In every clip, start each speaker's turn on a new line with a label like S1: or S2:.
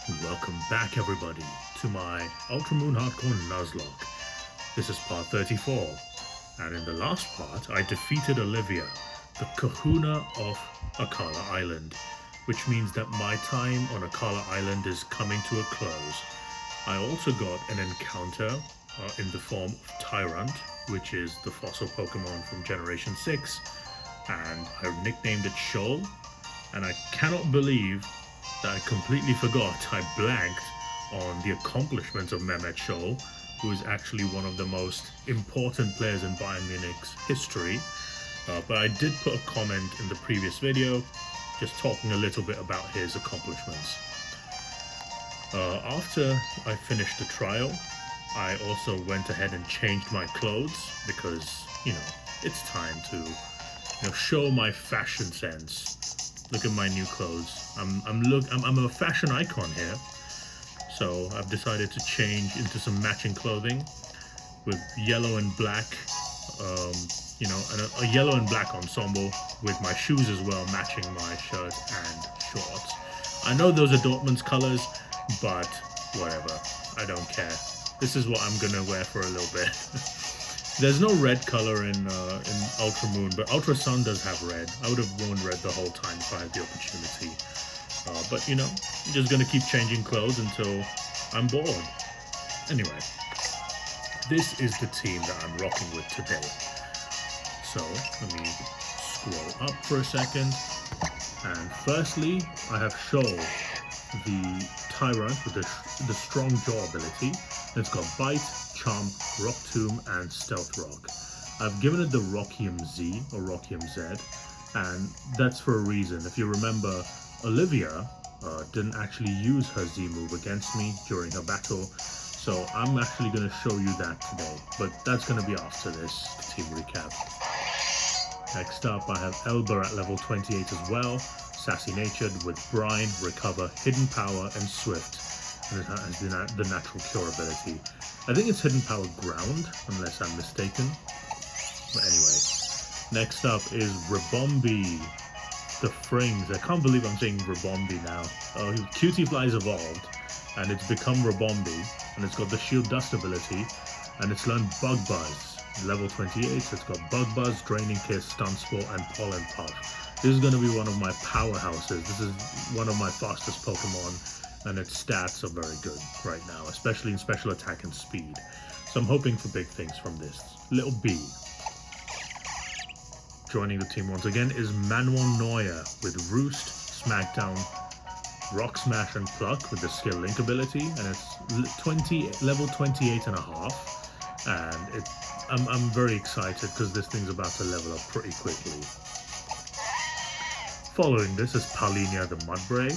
S1: Welcome back everybody to my Ultramoon Hardcore Nuzlocke. This is part 34, and in the last part I defeated Olivia, the kahuna of Akala Island, which means that my time on Akala Island is coming to a close. I also got an encounter in the form of Tyrant, which is the fossil Pokemon from Generation 6, and I nicknamed it Shoal, and I cannot believe that I completely forgot. I blanked on the accomplishments of Mehmet Scholl, who is actually one of the most important players in Bayern Munich's history. But I did put a comment in the previous video just talking a little bit about his accomplishments. After I finished the trial, I also went ahead and changed my clothes because, it's time to, show my fashion sense. Look at my new clothes. I'm a fashion icon here. So I've decided to change into some matching clothing with yellow and black, and a yellow and black ensemble with my shoes as well, matching my shirt and shorts. I know those are Dortmund's colors, but whatever. I don't care. This is what I'm gonna wear for a little bit. There's no red color in Ultra Moon, but Ultra Sun does have red. I would have worn red the whole time if I had the opportunity. But I'm just gonna keep changing clothes until I'm bored. Anyway, this is the team that I'm rocking with today. So let me scroll up for a second. And firstly, I have Shoal, the Tyrant with the strong jaw ability. It's got Bite, Charm, Rock Tomb, and Stealth Rock. I've given it the Rockium Z, or Rockium Z, and that's for a reason. If you remember, Olivia didn't actually use her Z move against me during her battle, so I'm actually going to show you that today, but that's going to be after this team recap. Next up, I have Elba at level 28 as well, Sassy Natured with Brine, Recover, Hidden Power, and Swift. And it has the natural cure ability. I think it's Hidden Power Ground, unless I'm mistaken. But anyway, next up is Rabombi, the Frings. I can't believe I'm saying Rabombi now. Cutie Fly's evolved, and it's become Rabombi, and it's got the Shield Dust ability, and it's learned Bug Buzz. Level 28, so it's got Bug Buzz, Draining Kiss, Stun Spore, and Pollen Puff. This is going to be one of my powerhouses. This is one of my fastest Pokemon, and its stats are very good right now, especially in special attack and speed. So I'm hoping for big things from this. Little B. Joining the team once again is Manuel Neuer with Roost, Smackdown, Rock Smash, and Pluck with the Skill Link ability, and it's level 28 and a half. And I'm very excited because this thing's about to level up pretty quickly. Following this is Paulinia the Mudbray,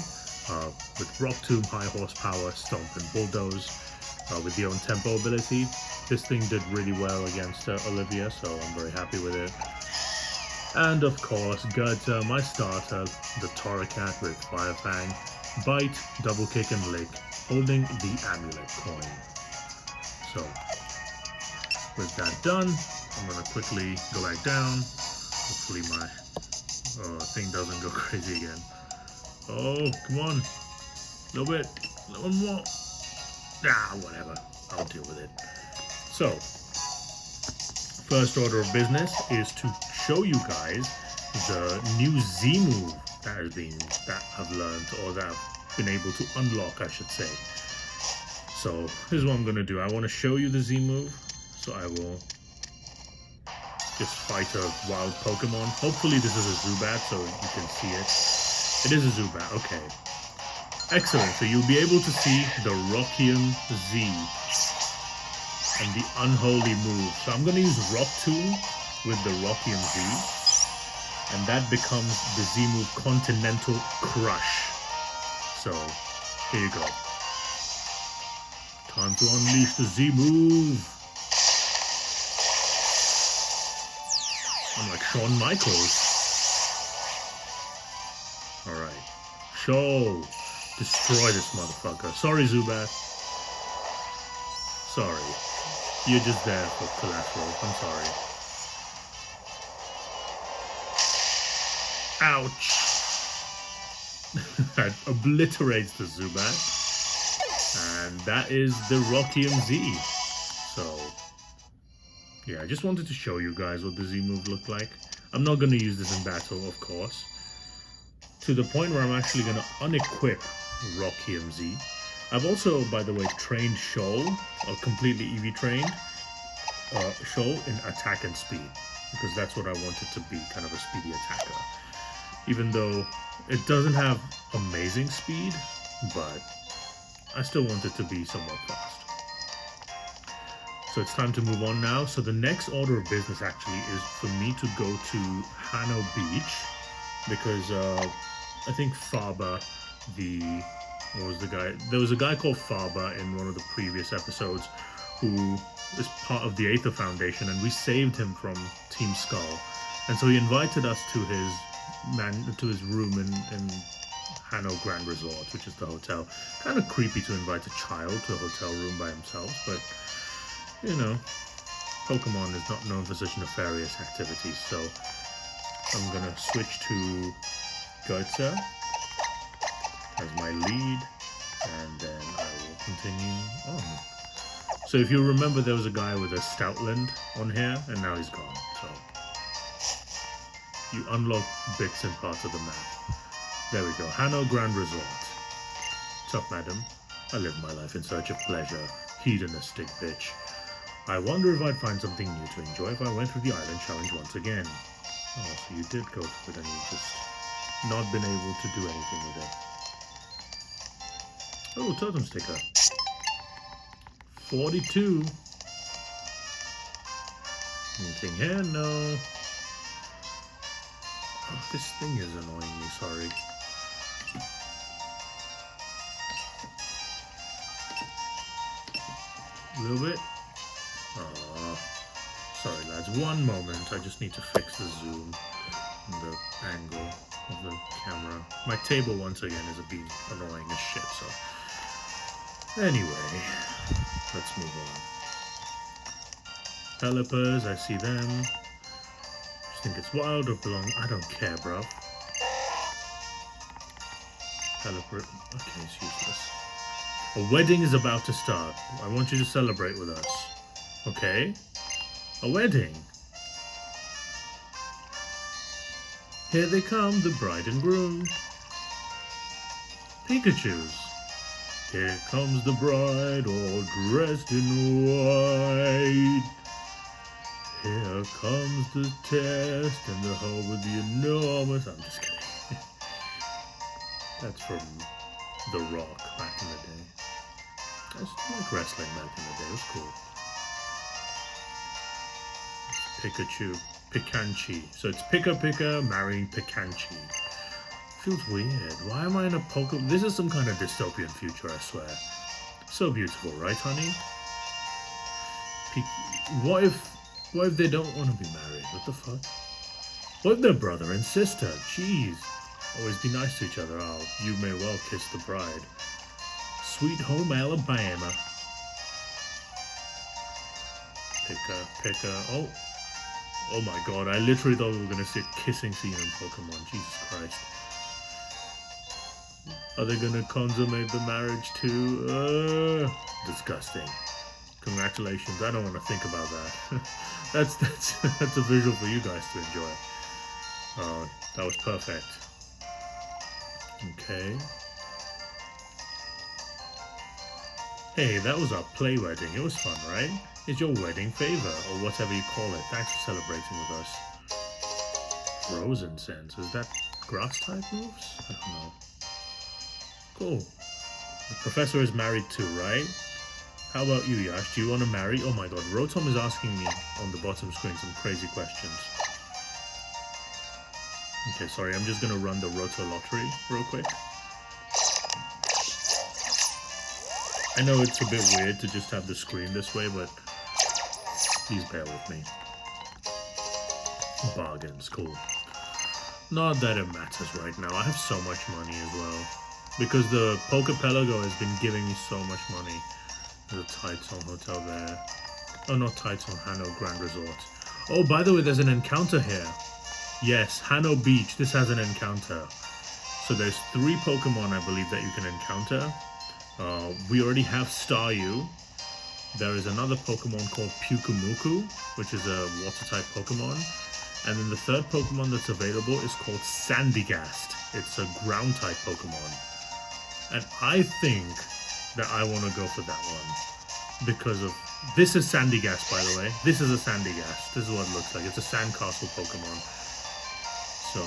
S1: with Rock Tomb, High Horsepower, Stomp, and Bulldoze, with the own Tempo ability. This thing did really well against Olivia, so I'm very happy with it. And of course, Gerta, my starter, the Torracat with Fire Fang, Bite, Double Kick, and Lick, holding the Amulet coin. So, with that done, I'm going to quickly go back down. Hopefully my thing doesn't go crazy again. Oh, come on. A little bit. A little more. Whatever. I'll deal with it. So, first order of business is to show you guys the new Z move that I've learned, or that I've been able to unlock, I should say. So, here's what I'm going to do. I want to show you the Z move. So I will just fight a wild Pokemon. Hopefully this is a Zubat, so you can see it. It is a Zubat, okay. Excellent, so you'll be able to see the Rockium Z and the unholy move. So I'm going to use Rock Tomb with the Rockium Z, and that becomes the Z move Continental Crush. So, here you go. Time to unleash the Z move. I'm like Shawn Michaels. Alright. Shoal. Destroy this motherfucker. Sorry, Zubat. Sorry. You're just there for collateral. I'm sorry. Ouch. That obliterates the Zubat. And that is the Rockium Z. So, yeah, I just wanted to show you guys what the Z move looked like. I'm not going to use this in battle, of course. To the point where I'm actually going to unequip Rockium Z. I've also, by the way, trained Shoal, or completely EV trained Shoal in attack and speed. Because that's what I wanted to be, kind of a speedy attacker. Even though it doesn't have amazing speed, but I still want it to be somewhat fast. So it's time to move on now. So the next order of business actually is for me to go to Hano Beach, because I think Faba, what was the guy? There was a guy called Faba in one of the previous episodes who is part of the Aether Foundation, and we saved him from Team Skull. And so he invited us to his room in Hano Grand Resort, which is the hotel. Kind of creepy to invite a child to a hotel room by himself, but you know, Pokemon is not known for such nefarious activities, so I'm gonna switch to Goetze as my lead, and then I will continue on. So if you remember, there was a guy with a Stoutland on here, and now he's gone, so you unlock bits and parts of the map. There we go, Hano Grand Resort. What's up, madam? I live my life in search of pleasure. Hedonistic bitch. I wonder if I'd find something new to enjoy if I went through the island challenge once again. Oh, so you did go through it and you've just not been able to do anything with it. Oh, totem sticker. 42. Anything here? No. Oh, this thing is annoying me, sorry. A little bit. Oh, sorry lads, one moment, I just need to fix the zoom and the angle of the camera. My table once again is being annoying as shit, so anyway, let's move on. Pelipers, I see them. Just think it's wild or belong, I don't care, bruv. Pelipper, okay, it's useless. A wedding is about to start. I want you to celebrate with us. Okay? A wedding. Here they come, the bride and groom. Pikachus. Here comes the bride, all dressed in white. Here comes the test, and the hoe with the enormous... I'm just kidding. That's from The Rock back in the day. I used to like wrestling back in the day, it was cool. Pikachu, Pikanchi. So it's Pika Pika marrying Pikanchi. Feels weird. Why am I in a Pokemon? This is some kind of dystopian future, I swear. So beautiful, right, honey? What if they don't want to be married? What the fuck? What if they're brother and sister? Jeez. Always be nice to each other. Oh, you may well kiss the bride. Sweet home Alabama. Pika. Oh my god, I literally thought we were going to see a kissing scene in Pokemon. Jesus Christ. Are they going to consummate the marriage too? Disgusting. Congratulations. I don't want to think about that. that's a visual for you guys to enjoy. Oh, that was perfect. Okay. Hey, that was our play wedding. It was fun, right? It's your wedding favor, or whatever you call it. Thanks for celebrating with us. Frozen Sense. Is that grass type moves? I don't know. Cool. The professor is married too, right? How about you, Yash? Do you want to marry? Oh my god, Rotom is asking me on the bottom screen some crazy questions. Okay, sorry, I'm just gonna run the Roto Lottery real quick. I know it's a bit weird to just have the screen this way, but please bear with me. Bargains, cool. Not that it matters right now. I have so much money as well. Because the Pokepelago has been giving me so much money. There's a Titan Hotel there. Oh, not Titan, Hano Grand Resort. Oh, by the way, there's an encounter here. Yes, Hano Beach. This has an encounter. So there's 3 Pokemon, I believe, that you can encounter. We already have Staryu. There is another Pokemon called Pyukumuku, which is a water-type Pokemon. And then the third Pokemon that's available is called Sandygast. It's a ground-type Pokemon. And I think that I want to go for that one. Because of... This is Sandygast, by the way. This is a Sandygast. This is what it looks like. It's a Sandcastle Pokemon. So,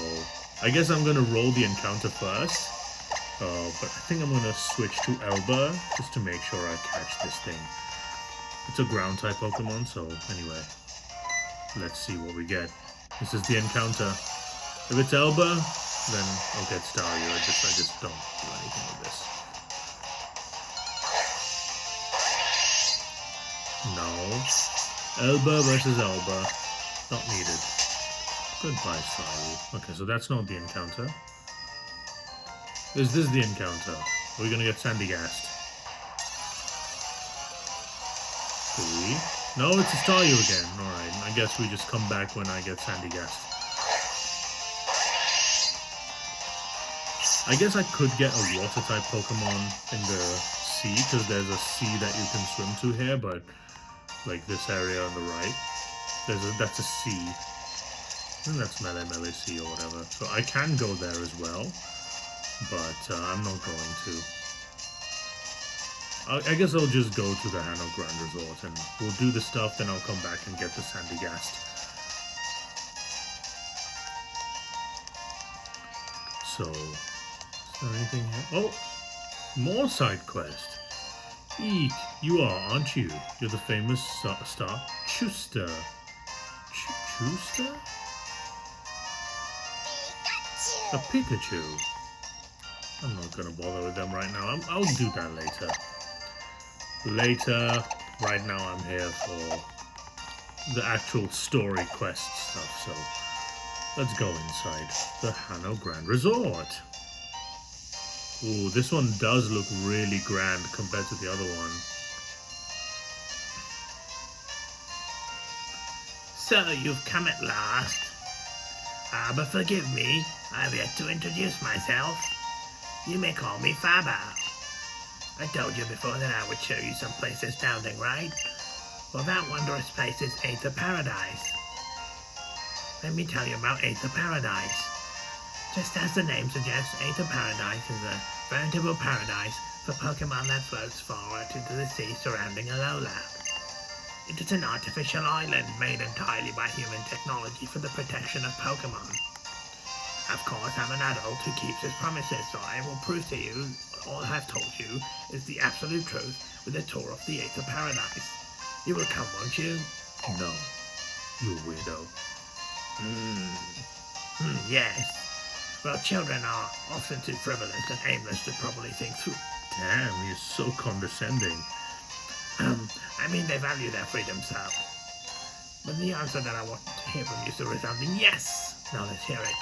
S1: I guess I'm going to roll the encounter first. But I think I'm going to switch to Elba, just to make sure I catch this thing. It's a ground-type Pokemon, so anyway. Let's see what we get. This is the encounter. If it's Elba, then I'll get Staryu. I just don't do anything with this. No. Elba versus Elba. Not needed. Goodbye, Staryu. Okay, so that's not the encounter. Is this the encounter? Are we gonna get Sandygast? Do we? No, it's a Staryu again. Alright, I guess we just come back when I get Sandygast. I guess I could get a water-type Pokemon in the sea, because there's a sea that you can swim to here, but like this area on the right, that's a sea. I think that's Melee Sea or whatever. So I can go there as well, but I'm not going to. I guess I'll just go to the Hano Grand Resort and we'll do the stuff, then I'll come back and get the Sandygast. So, is there anything here? Oh! More side quest! Eek, you are, aren't you? You're the famous star Chuster. Chuster? A Pikachu. I'm not gonna bother with them right now. I'll do that later. Right now I'm here for the actual story quest stuff, so let's go inside the Hano Grand Resort. Ooh, this one does look really grand compared to the other one.
S2: So you've come at last. But forgive me, I've yet to introduce myself. You may call me Faba. I told you before that I would show you some place astounding, right? Well, that wondrous place is Aether Paradise. Let me tell you about Aether Paradise. Just as the name suggests, Aether Paradise is a veritable paradise for Pokemon that floats far out into the sea surrounding Alola. It is an artificial island made entirely by human technology for the protection of Pokemon. Of course, I'm an adult who keeps his promises, so I will prove to you all I've told you is the absolute truth with a tour of the Aether Paradise. You will come, won't you?
S1: No, you weirdo.
S2: Yes. Well, children are often too frivolous and aimless to properly think through.
S1: Damn, you're so condescending.
S2: I mean, they value their freedom, so. But the answer that I wanted to hear from you is a resounding yes. Now let's hear it.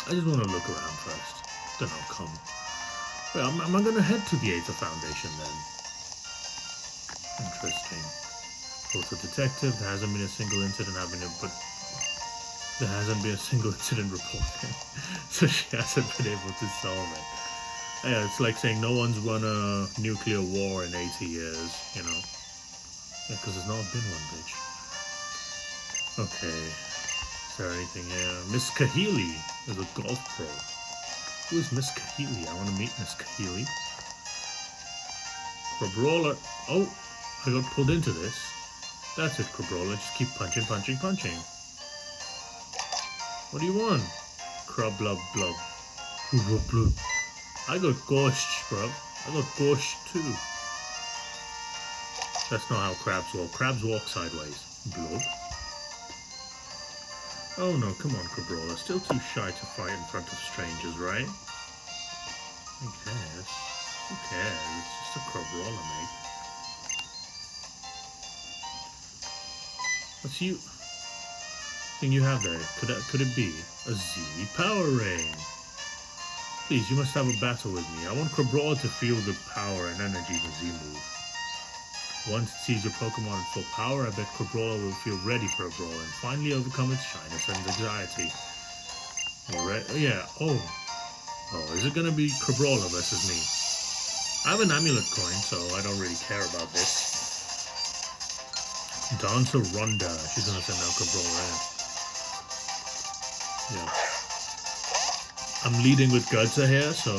S1: I just want to look around first. Then I'll come. Well, am I going to head to the Aether Foundation then? Interesting. Also, detective, there hasn't been a single incident but there hasn't been a single incident reported. So she hasn't been able to solve it. Yeah, it's like saying no one's won a nuclear war in 80 years, you know. Yeah, because there's not been one, bitch. Okay. Is there anything here? Miss Kahili is a golf pro. Who is Miss Kahili? I want to meet Miss Kahili. Crabrawler. Oh, I got pulled into this. That's it, Crabrawler. Just keep punching. What do you want? Crab blub blub. Blub blub. I got goshed, bro. I got goshed too. That's not how crabs walk. Crabs walk sideways. Blub. Oh no, come on, Crabrawler. Still too shy to fight in front of strangers, right? I guess. Who cares? It's just a Crabrawler, mate. What's you... thing you have there? Could it be a Z Power Ring? Please, you must have a battle with me. I want Crabrawler to feel the power and energy of the Z move. Once it sees your Pokemon at full power, I bet Crabrawler will feel ready for a brawl and finally overcome its shyness and anxiety. You ready? Yeah. Oh, is it gonna be Crabrawler versus me? I have an amulet coin, so I don't really care about this. Dancer Ronda. She's gonna send out Cabral, right? Yeah. I'm leading with Gudza here, so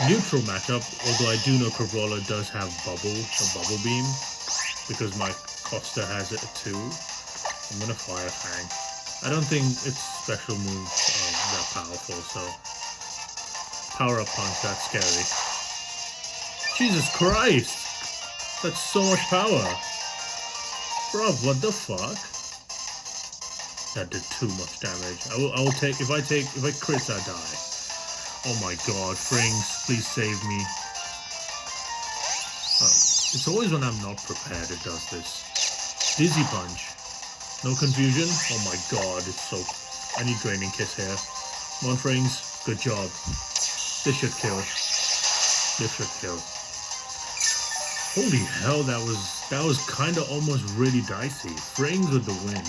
S1: neutral matchup, although I do know Cabrola does have a bubble beam, because my Costa has it too. I'm gonna Fire Fang. I don't think its special moves are that powerful, so Power Up Punch, that's scary. Jesus Christ! That's so much power! Bro, what the fuck? That did too much damage. I will take, if I crit, I die. Oh my god, Frings, please save me. It's always when I'm not prepared it does this. Dizzy Punch. No confusion? Oh my god, it's so... I need Draining Kiss here. Come on, Frings, good job. This should kill. This should kill. Holy hell, that was kind of almost really dicey. Frings with the win.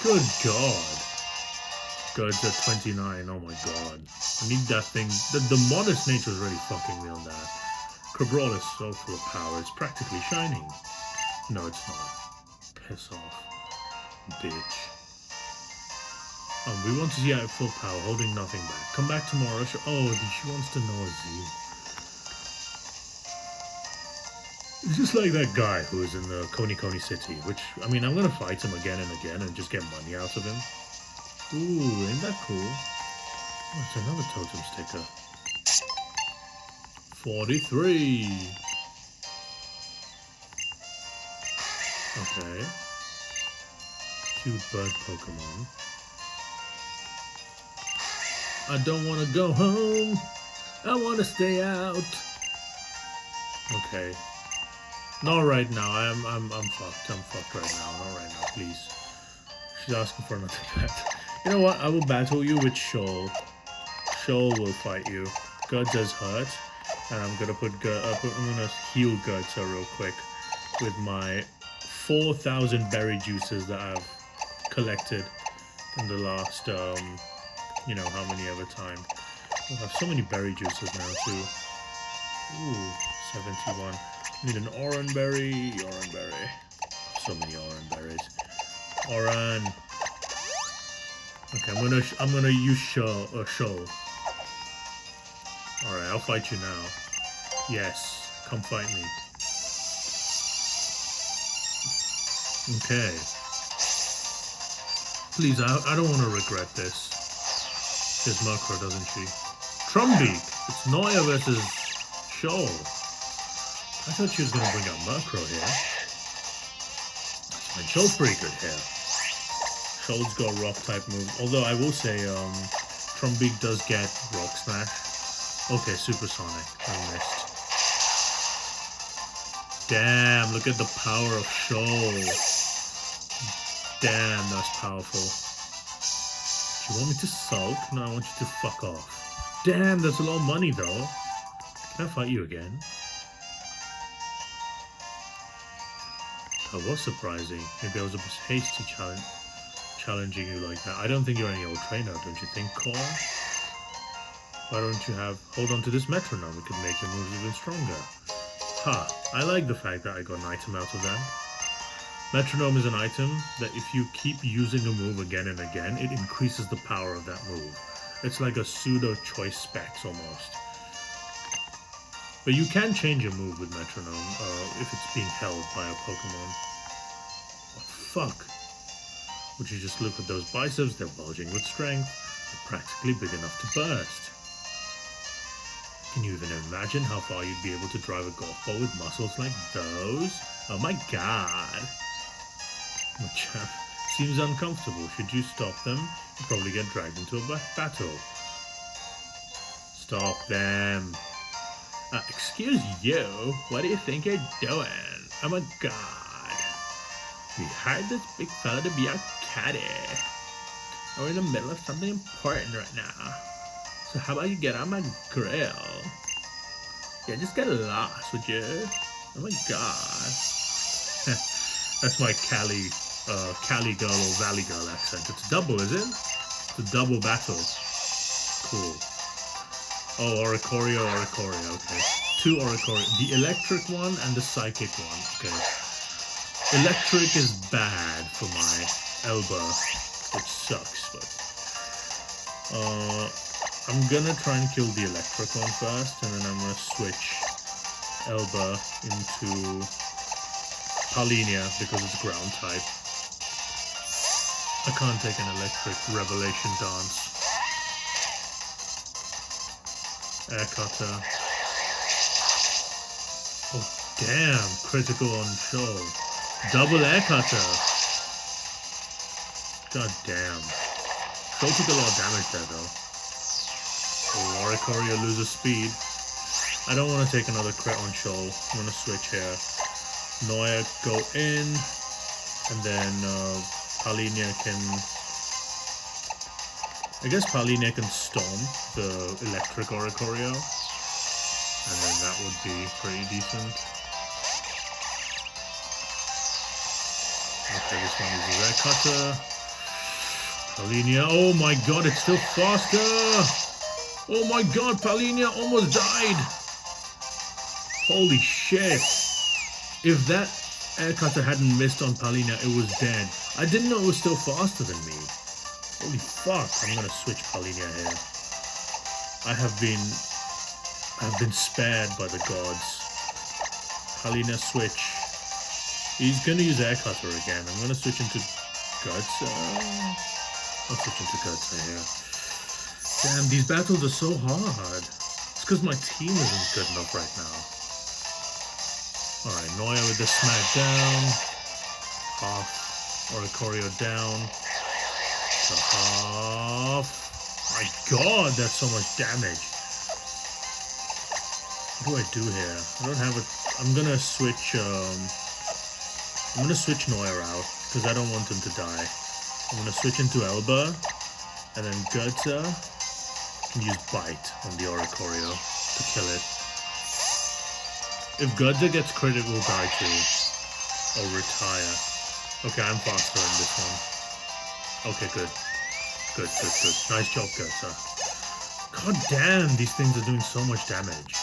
S1: Good god. God's at 29, oh my god. I need that thing. The modest nature is really fucking me on that. Cabral is so full of power, it's practically shining. No, it's not. Piss off. Bitch. We want to see her at full power, holding nothing back. Come back tomorrow. Oh, she wants to know a Z. It's just like that guy who is in the Coney City, which, I mean, I'm gonna fight him again and again and just get money out of him. Ooh, ain't that cool? Oh, it's another totem sticker. 43. Okay. Cute bird Pokemon. I don't want to go home. I want to stay out. Okay. Not right now. I'm fucked. I'm fucked right now. Not right now, please. She's asking for another pet. You know what? I will battle you with Shoal. Shoal will fight you. Gudza's hurt, and I'm gonna I'm gonna heal Gudza real quick with my 4,000 berry juices that I've collected in the last you know how many ever time. I have so many berry juices now too. Ooh, 71. Need an orange berry. So many orange berries. Oran. Okay, I'm gonna use Shoal. Alright, I'll fight you now. Yes, come fight me. Okay. Please, I don't want to regret this. She has Murkrow, doesn't she? Trumbeak! It's Neuer versus Shoal. I thought she was going to bring out Murkrow here. And Shoal's pretty good here. Shoal's got rock type moves. Although I will say, Trumbeak does get Rock Smash. Okay, Supersonic. I missed. Damn, look at the power of Shoal. Damn, that's powerful. Do you want me to sulk? No, I want you to fuck off. Damn, that's a lot of money though. Can I fight you again? That was surprising. Maybe I was a bit hasty challenging you like that. I don't think you're any old trainer, don't you think, Core? Why don't you hold on to this metronome? It could make your moves even stronger. Ha! I like the fact that I got an item out of that. Metronome is an item that if you keep using a move again and again, it increases the power of that move. It's like a pseudo choice specs almost. But you can change a move with metronome if it's being held by a Pokemon. Oh, fuck. Would you just look at those biceps? They're bulging with strength. They're practically big enough to burst. Can you even imagine how far you'd be able to drive a golf ball with muscles like those? Oh my god. My chap, seems uncomfortable. Should you stop them? You'll probably get dragged into a battle. Stop them. Excuse you? What do you think you're doing? Oh my god. We hired this big fella to be our caddy. We're in the middle of something important right now. So how about you get on my grill? Yeah, just get lost, would you? Oh my god. That's my Cali girl or Valley girl accent. It's double, is it? It's a double battle. Cool. Oh, Oricorio, okay. 2 Oricorio. The electric one and the psychic one. Okay. Electric is bad for my Elba, which sucks, but... I'm gonna try and kill the electric one first, and then I'm gonna switch Elba into Palinia because it's ground type. I can't take an electric Revelation Dance. Air Cutter. Oh damn, critical on show. Double Air Cutter. God damn. Show took a lot of damage there though. Oh, Oricorio loses speed. I don't want to take another crit on Shoal. I'm going to switch here. Neuer go in, and then Palinia can... I guess Palinia can Storm the electric Oricorio, and then that would be pretty decent. Okay, this one is a Red Cutter. Palinia, oh my god, it's still faster! Oh my god, Palinia almost died! Holy shit! If that air cutter hadn't missed on Palinia, it was dead. I didn't know it was still faster than me. Holy fuck, I'm gonna switch Palinia here. I have been spared by the gods. Palinia switch. He's gonna use air cutter again. I'm gonna switch into Gutsa. I'll switch into Gutsa here. Damn, these battles are so hard. It's because my team isn't good enough right now. Alright, Neuer with the smack down. Half. Oricorio down. To half. My god, that's so much damage. What do I do here? I don't have a... I'm gonna switch Neuer out, because I don't want him to die. I'm gonna switch into Elba, and then Gutsa can use Bite on the Oricorio to kill it. If Gutsa gets crit, it will die too. Or retire. Okay, I'm faster in this one. Okay, good. Good. Nice job, Gutsa. God damn, these things are doing so much damage.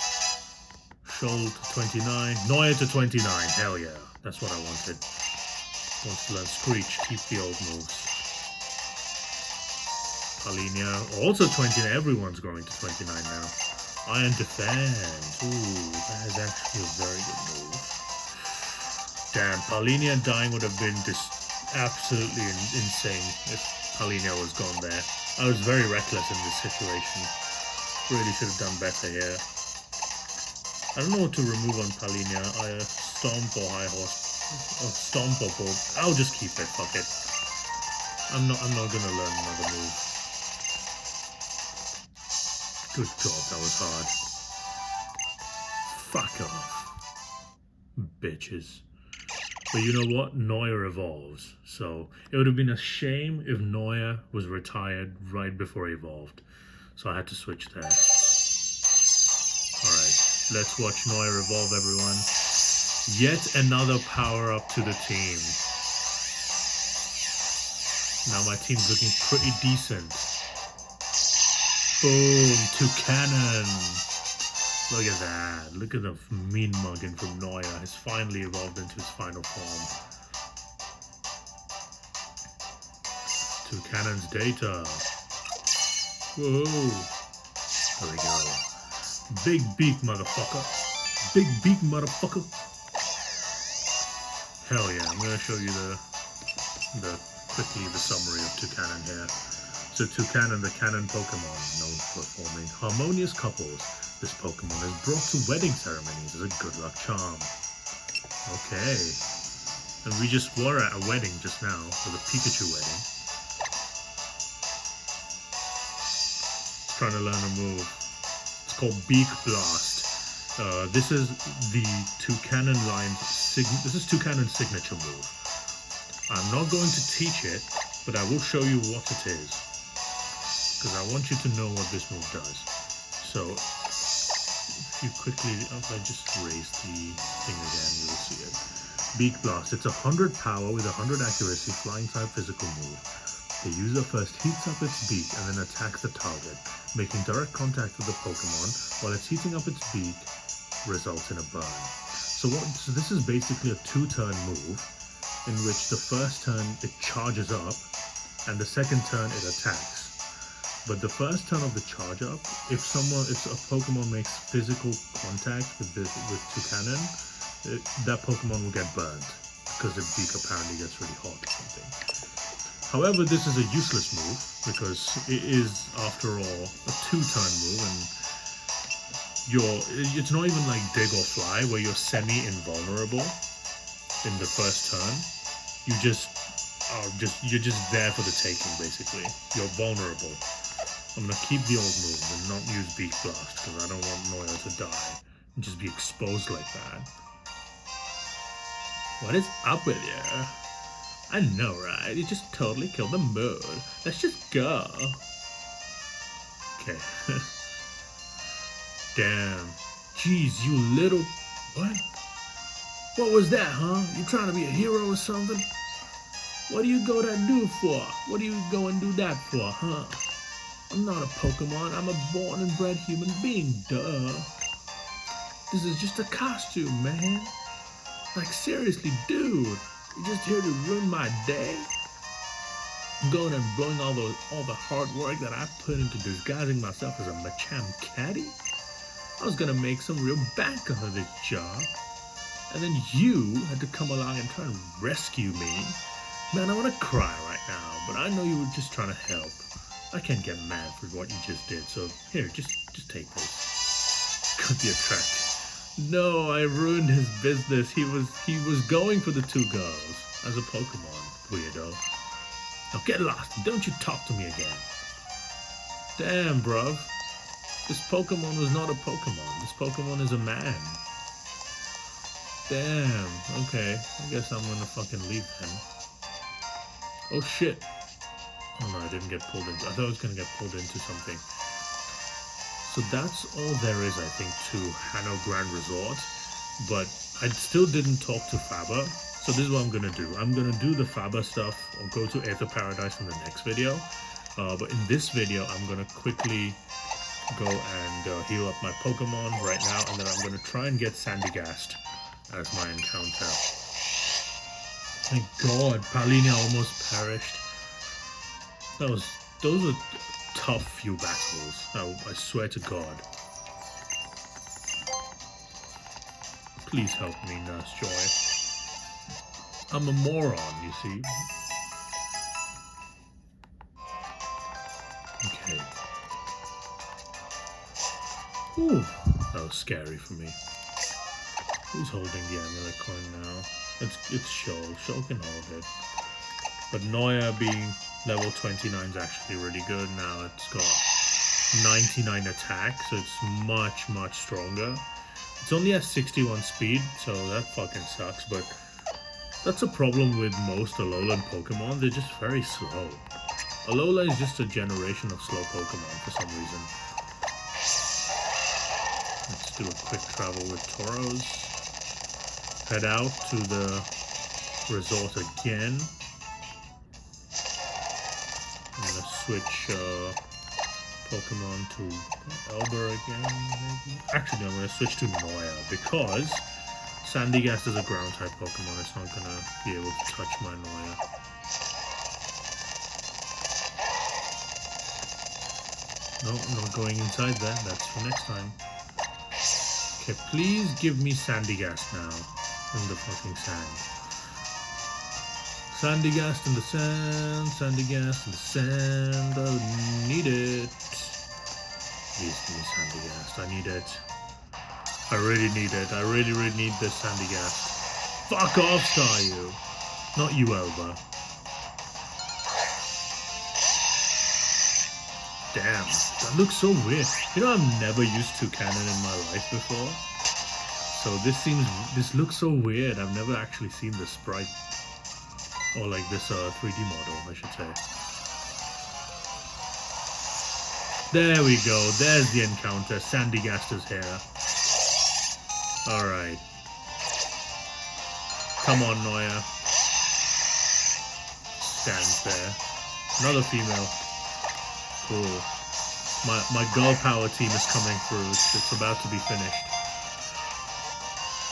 S1: Shoal to 29. Neuer to 29. Hell yeah. That's what I wanted. Wants to learn Screech. Keep the old moves. Palinia. Also 29. Everyone's growing to 29 now. Iron Defense. Ooh, that is actually a very good move. Damn, Palinia dying would have been just absolutely insane if Palinia was gone there. I was very reckless in this situation. Really should have done better here. I don't know what to remove on Palinia. Stomp or High Horse. Or Stomp or Bolt. I'll just keep it. Fuck it. I'm not gonna learn another move. Good god, that was hard. Fuck off. Bitches. But you know what? Neuer Evolves. So it would have been a shame if Neuer was retired right before he evolved. So I had to switch there. Alright, let's watch Neuer Evolve, everyone. Yet another power up to the team. Now my team's looking pretty decent. Boom, 2 cannon. Look at that. Look at the mean mugging from Neuer. Has finally evolved into his final form. 2 cannons data. Whoa. There we go. Big beak, motherfucker. Big beak, motherfucker. Hell yeah. I'm gonna show you quickly the summary of 2 cannon here. So Toucanon, the canon Pokemon, known for forming harmonious couples. This Pokemon is brought to wedding ceremonies as a good luck charm. Okay. And we just were at a wedding just now, for the Pikachu wedding. Trying to learn a move. It's called Beak Blast. This is the Toucanon line's Toucanon's signature move. I'm not going to teach it, but I will show you what it is. Because I want you to know what this move does. So, if you quickly, if I just raise the thing again, you will see it. Beak Blast. It's 100 power with 100 accuracy, flying type physical move. The user first heats up its beak and then attacks the target. Making direct contact with the Pokemon while it's heating up its beak results in a burn. So this is basically a 2-turn move in which the first turn it charges up and the second turn it attacks. But the first turn of the charge up, if a Pokemon makes physical contact with Toucanon, that Pokemon will get burned because the beak apparently gets really hot or something. However, this is a useless move because it is, after all, a 2-turn move, and it's not even like Dig or Fly where you're semi-invulnerable in the first turn. You're just there for the taking, basically. You're vulnerable. I'm gonna keep the old move and not use Beak Blast because I don't want Neuer to die and just be exposed like that. What is up with you? I know, right? You just totally killed the mood. Let's just go. Okay. Damn. Jeez, you little... What? What was that, huh? You trying to be a hero or something? What do you go to do for? What do you go and do that for, huh? I'm not a Pokemon. I'm a born and bred human being, duh. This is just a costume, man. Like, seriously, dude. You're just here to ruin my day? Going and blowing all the hard work that I put into disguising myself as a Machamp caddy? I was gonna make some real bank out of this job. And then you had to come along and try and rescue me. Man, I wanna cry right now, but I know you were just trying to help. I can't get mad for what you just did, so here, just take this. Cut the attract. No, I ruined his business. He was going for the 2 girls as a Pokemon, weirdo. Now get lost. Don't you talk to me again. Damn, bruv. This Pokemon was not a Pokemon. This Pokemon is a man. Damn. Okay. I guess I'm gonna fucking leave then. Oh shit. Oh no, I didn't get pulled into. I thought I was gonna get pulled into something. So that's all there is, I think, to Hano Grand Resort. But I still didn't talk to Faba. So this is what I'm gonna do. I'm gonna do the Faba stuff. I'll go to Aether Paradise in the next video. But in this video, I'm gonna quickly go and heal up my Pokemon right now, and then I'm gonna try and get Sandygast as my encounter. Thank God, Palina almost perished. Those were tough few battles. I swear to God. Please help me, Nurse Joy. I'm a moron, you see. Okay. Whew, that was scary for me. Who's holding the amulet coin now? It's Shoal. Shoal can hold it. But Neuer being level 29 is actually really good. Now it's got 99 attack, so it's much, much stronger. It's only at 61 speed, so that fucking sucks, but that's a problem with most Alolan Pokemon. They're just very slow. Alola is just a generation of slow Pokemon for some reason. Let's do a quick travel with Tauros. Head out to the resort again. I'm gonna switch Pokemon to Elber again, maybe? Actually, no, I'm gonna switch to Neuer because Sandygast is a ground type Pokemon. It's not gonna be able to touch my Neuer. No, I'm not going inside there. That's for next time. Okay, please give me Sandygast now. In the fucking sand. Sandygast in the sand. Sandygast in the sand. I need it. Please give me Sandygast. I need it. I really need it. I really, really need this Sandygast. Fuck off, Staryu. Not you, Elba. Damn, that looks so weird. You know, I've never used Toucanon in my life before. So this looks so weird. I've never actually seen the sprite. Or like this 3D model, I should say. There we go. There's the encounter. Sandygast is here. Alright. Come on, Neuer. Stands there. Another female. Cool. My girl power team is coming through. It's about to be finished.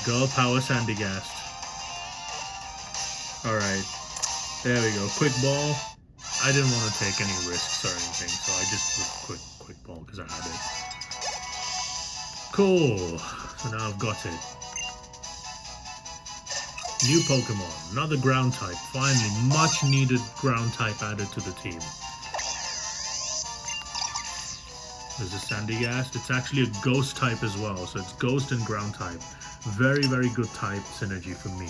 S1: Girl power Sandygast. Alright. There we go. Quick ball. I didn't want to take any risks or anything, so I just did quick ball because I had it. Cool. So now I've got it. New Pokemon. Another ground type. Finally, much needed ground type added to the team. There's a Sandygast. It's actually a ghost type as well, so it's ghost and ground type. Very, very good type synergy for me.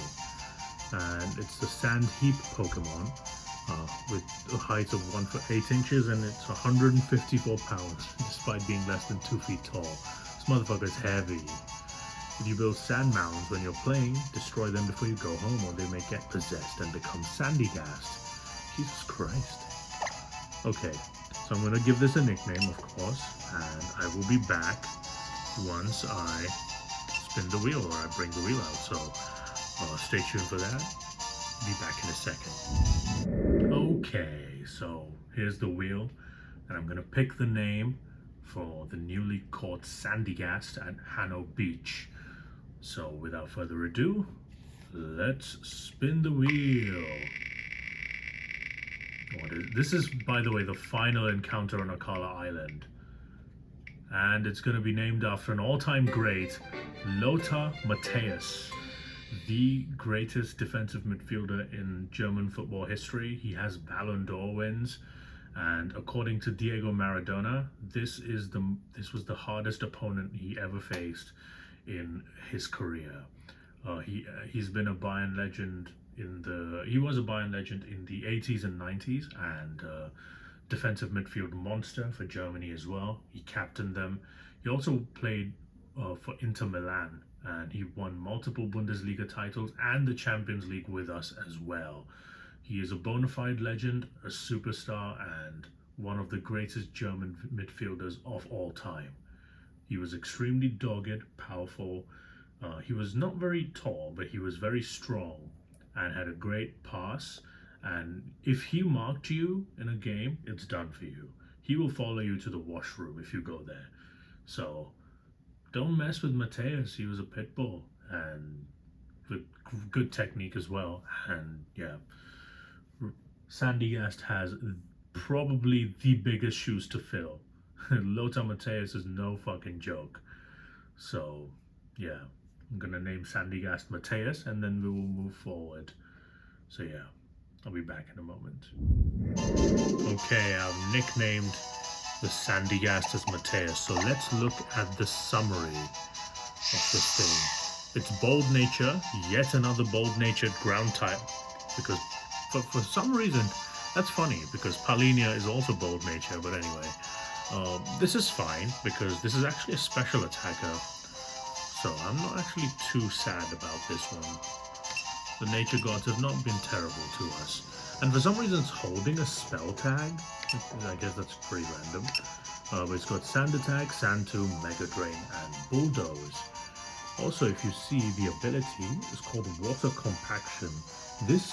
S1: And it's the Sand Heap Pokemon with a height of 1 foot 8 inches, and it's 154 pounds despite being less than 2 feet tall. This motherfucker's heavy. If you build sand mounds when you're playing, destroy them before you go home or they may get possessed and become Sandygast. Jesus Christ. Okay, so I'm going to give this a nickname, of course, and I will be back once I spin the wheel or I bring the wheel out. So stay tuned for that. Be back in a second. Okay, so here's the wheel, and I'm gonna pick the name for the newly caught Sandygast at Hano Beach. So without further ado, let's spin the wheel. This is, by the way, the final encounter on Akala Island. And it's going to be named after an all-time great, Lothar Matthaus, the greatest defensive midfielder in German football history. He has Ballon d'Or wins, and according to Diego Maradona, this was the hardest opponent he ever faced in his career. He's been a Bayern legend he was a Bayern legend in the 80s and 90s, and defensive midfield monster for Germany as well. He captained them. He also played for Inter Milan, and he won multiple Bundesliga titles and the Champions League with us as well. He is a bona fide legend, a superstar, and one of the greatest German midfielders of all time. He was extremely dogged, powerful. He was not very tall, but he was very strong and had a great pass. And if he marked you in a game, it's done for you. He will follow you to the washroom if you go there. So don't mess with Matthaus. He was a pit bull and with good technique as well. And yeah, Sandygast has probably the biggest shoes to fill. Lothar Matthaus is no fucking joke. So yeah, I'm gonna name Sandygast Matthaus, and then we will move forward. So yeah, I'll be back in a moment. Okay, I've nicknamed the Sandygast as Matthaus, so let's look at the summary of this thing. It's bold nature, yet another bold-natured ground type, because for some reason, that's funny, because Palinia is also bold nature, but anyway. This is fine, because this is actually a special attacker, so I'm not actually too sad about this one. The nature gods have not been terrible to us. And for some reason it's holding a spell tag. I guess that's pretty random. But it's got Sand Attack, Sand Tomb, Mega Drain, and Bulldoze. Also, if you see, the ability is called Water Compaction. This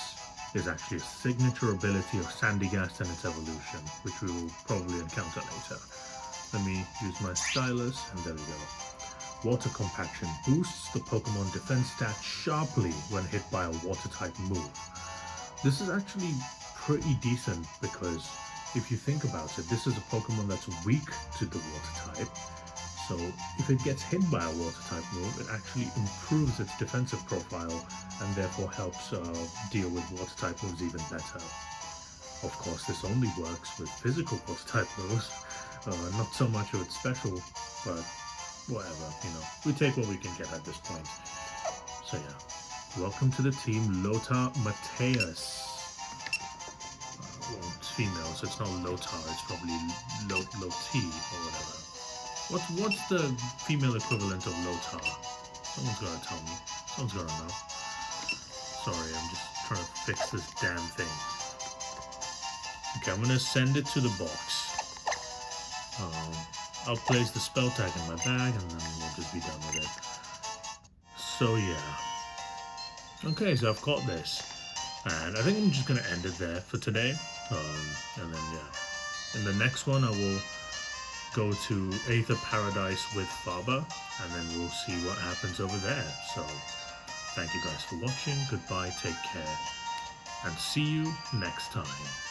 S1: is actually a signature ability of Sandygast and its evolution, which we will probably encounter later. Let me use my stylus, and there we go. Water Compaction boosts the Pokemon defense stat sharply when hit by a water-type move. This is actually pretty decent because if you think about it, this is a Pokemon that's weak to the water-type. So if it gets hit by a water-type move, it actually improves its defensive profile and therefore helps deal with water-type moves even better. Of course, this only works with physical water-type moves, not so much with special, but whatever, we take what we can get at this point. So yeah, welcome to the team, Lothar Matthaus. Well, it's female, so it's not Lothar, it's probably Loti or whatever. What's the female equivalent of Lothar? Someone's gotta tell me. Someone's gotta know. Sorry, I'm just trying to fix this damn thing. Okay, I'm gonna send it to the box. I'll place the spell tag in my bag and then we'll just be done with it. So yeah. Okay, so I've got this. And I think I'm just going to end it there for today. And then yeah. In the next one I will go to Aether Paradise with Faba, and then we'll see what happens over there. So, thank you guys for watching, goodbye, take care, and see you next time.